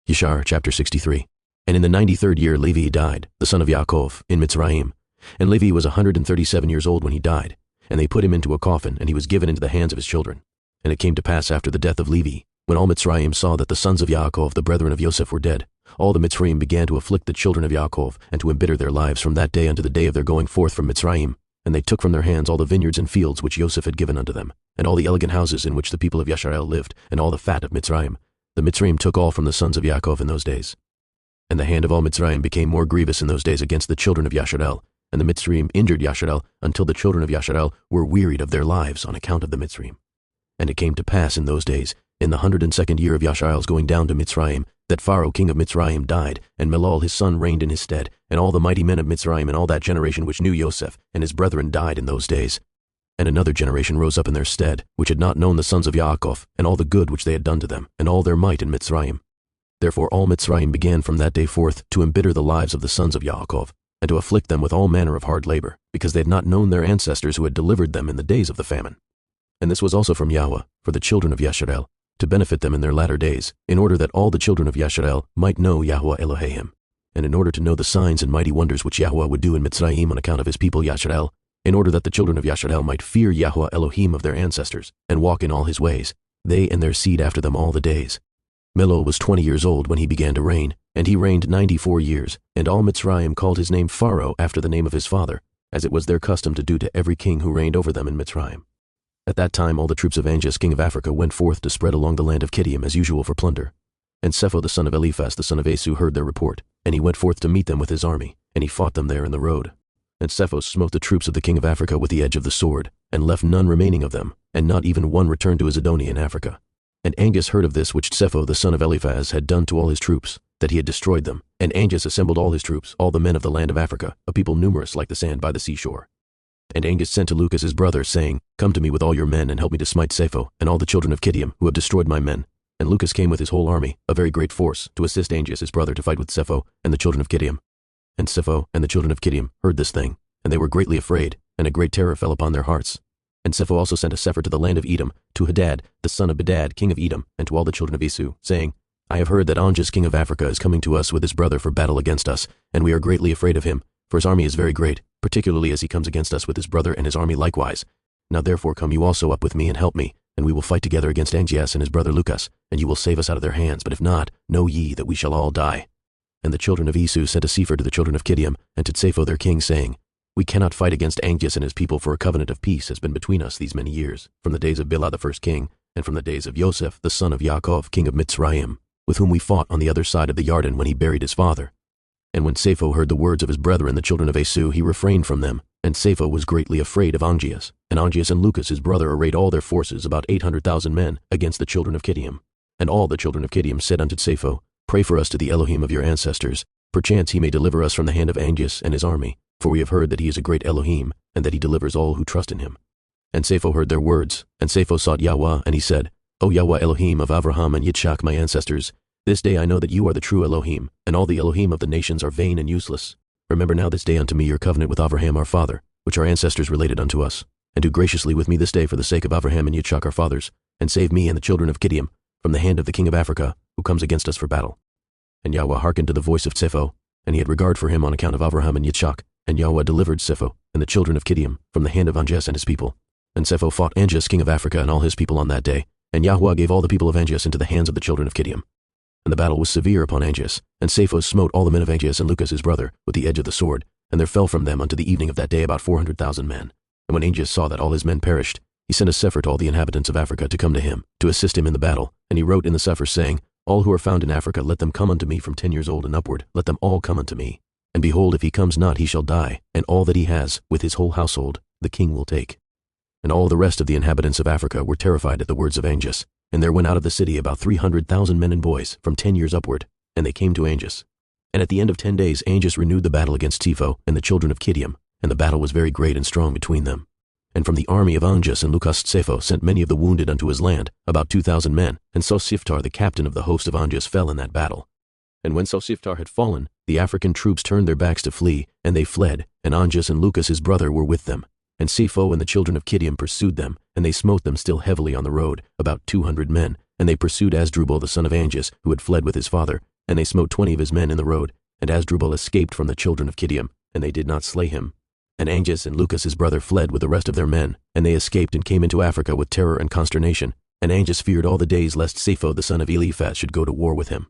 Yashar chapter 63. And in the 93rd year Levi died, the son of Yaakov, in Mitzrayim. And Levi was 137 years old when he died. And they put him into a coffin, and he was given into the hands of his children. And it came to pass after the death of Levi, when all Mitzrayim saw that the sons of Yaakov, the brethren of Yosef, were dead, all the Mitzrayim began to afflict the children of Yaakov, and to embitter their lives from that day unto the day of their going forth from Mitzrayim. And they took from their hands all the vineyards and fields which Yosef had given unto them, and all the elegant houses in which the people of Yashar lived, and all the fat of Mitzrayim. The Mitzrayim took all from the sons of Yaakov in those days. And the hand of all Mitzrayim became more grievous in those days against the children of Yashar, and the Mitzrayim injured Yashar until the children of Yashar were wearied of their lives on account of the Mitzrayim. And it came to pass in those days, in the 102nd year of Yashar's going down to Mitzrayim, that Pharaoh king of Mitzrayim died, and Melol his son reigned in his stead, and all the mighty men of Mitzrayim and all that generation which knew Yosef and his brethren died in those days. And another generation rose up in their stead, which had not known the sons of Yaakov, and all the good which they had done to them, and all their might in Mitzrayim. Therefore all Mitzrayim began from that day forth to embitter the lives of the sons of Yaakov, and to afflict them with all manner of hard labor, because they had not known their ancestors who had delivered them in the days of the famine. And this was also from Yahweh, for the children of Yashar, to benefit them in their latter days, in order that all the children of Yashar might know Yahweh Elohim, and in order to know the signs and mighty wonders which Yahweh would do in Mitzrayim on account of his people Yashar, in order that the children of Yashar might fear Yahweh Elohim of their ancestors, and walk in all his ways, they and their seed after them all the days. Melol was 20 years old when he began to reign, and he reigned 94 years, and all Mitzrayim called his name Pharaoh after the name of his father, as it was their custom to do to every king who reigned over them in Mitzrayim. At that time all the troops of Angeas king of Africa went forth to spread along the land of Kittim as usual for plunder. And Sepho the son of Eliphaz the son of Asu heard their report, and he went forth to meet them with his army, and he fought them there in the road. And Sepho smote the troops of the king of Africa with the edge of the sword, and left none remaining of them, and not even one returned to his Adonia in Africa. And Angeas heard of this which Sepho the son of Eliphaz had done to all his troops, that he had destroyed them. And Angeas assembled all his troops, all the men of the land of Africa, a people numerous like the sand by the seashore. And Angeas sent to Lucas his brother, saying, Come to me with all your men, and help me to smite Sepho, and all the children of Kittim, who have destroyed my men. And Lucas came with his whole army, a very great force, to assist Angeas his brother to fight with Sepho and the children of Kittim. And Sepho and the children of Kittim heard this thing, and they were greatly afraid, and a great terror fell upon their hearts. And Sepho also sent a sefer to the land of Edom, to Hadad, the son of Bedad, king of Edom, and to all the children of Asu, saying, I have heard that Angeas king of Africa is coming to us with his brother for battle against us, and we are greatly afraid of him, for his army is very great, particularly as he comes against us with his brother and his army likewise. Now therefore come you also up with me and help me, and we will fight together against Angeas and his brother Lucas, and you will save us out of their hands, but if not, know ye that we shall all die. And the children of Asu sent a sefer to the children of Kittim, and to Sepho their king, saying, We cannot fight against Angeas and his people, for a covenant of peace has been between us these many years, from the days of Bilah the first king, and from the days of Yosef the son of Yaakov king of Mitzrayim, with whom we fought on the other side of the Yarden when he buried his father. And when Sepho heard the words of his brethren the children of Asu, he refrained from them, and Sepho was greatly afraid of Angeas. And Angeas and Lucas his brother arrayed all their forces, about 800,000 men, against the children of Kittim. And all the children of Kittim said unto Sepho, Pray for us to the Elohim of your ancestors, perchance he may deliver us from the hand of Angeas and his army, for we have heard that he is a great Elohim, and that he delivers all who trust in him. And Sepho heard their words, and Sepho sought Yahweh, and he said, O Yahweh Elohim of Avraham and Yitzchak my ancestors, this day I know that you are the true Elohim, and all the Elohim of the nations are vain and useless. Remember now this day unto me your covenant with Avraham our father, which our ancestors related unto us, and do graciously with me this day for the sake of Avraham and Yitzchak our fathers, and save me and the children of Kittim from the hand of the king of Africa, who comes against us for battle. And Yahweh hearkened to the voice of Sepho, and he had regard for him on account of Avraham and Yitzchak, and Yahweh delivered Sepho and the children of Kittim from the hand of Angeas and his people. And Sepho fought Angeas king of Africa and all his people on that day, and Yahweh gave all the people of Angeas into the hands of the children of Kittim. And the battle was severe upon Angeas, and Sepho smote all the men of Angeas and Lucas his brother with the edge of the sword, and there fell from them unto the evening of that day about 400,000 men. And when Angeas saw that all his men perished, he sent a sefer to all the inhabitants of Africa to come to him, to assist him in the battle, and he wrote in the sefer, saying, All who are found in Africa, let them come unto me from 10 years old and upward, let them all come unto me. And behold, if he comes not, he shall die, and all that he has, with his whole household, the king will take. And all the rest of the inhabitants of Africa were terrified at the words of Angeas, and there went out of the city about 300,000 men and boys, from 10 years upward, and they came to Angeas. And at the end of 10 days Angeas renewed the battle against Sepho and the children of Kittim, and the battle was very great and strong between them. And from the army of Angeas and Lucas Sepho sent many of the wounded unto his land, about 2,000 men, and Sosiftar the captain of the host of Angeas fell in that battle. And when Sosiftar had fallen, the African troops turned their backs to flee, and they fled, and Angeas and Lucas his brother were with them. And Sepho and the children of Kittim pursued them, and they smote them still heavily on the road, about 200 men, and they pursued Asdrubal the son of Angeas, who had fled with his father, And they smote 20 of his men in the road, and Asdrubal escaped from the children of Kidiam, and they did not slay him. And Angus and Lucas his brother fled with the rest of their men, and they escaped and came into Africa with terror and consternation. And Angus feared all the days lest Sapho the son of Eliphaz should go to war with him.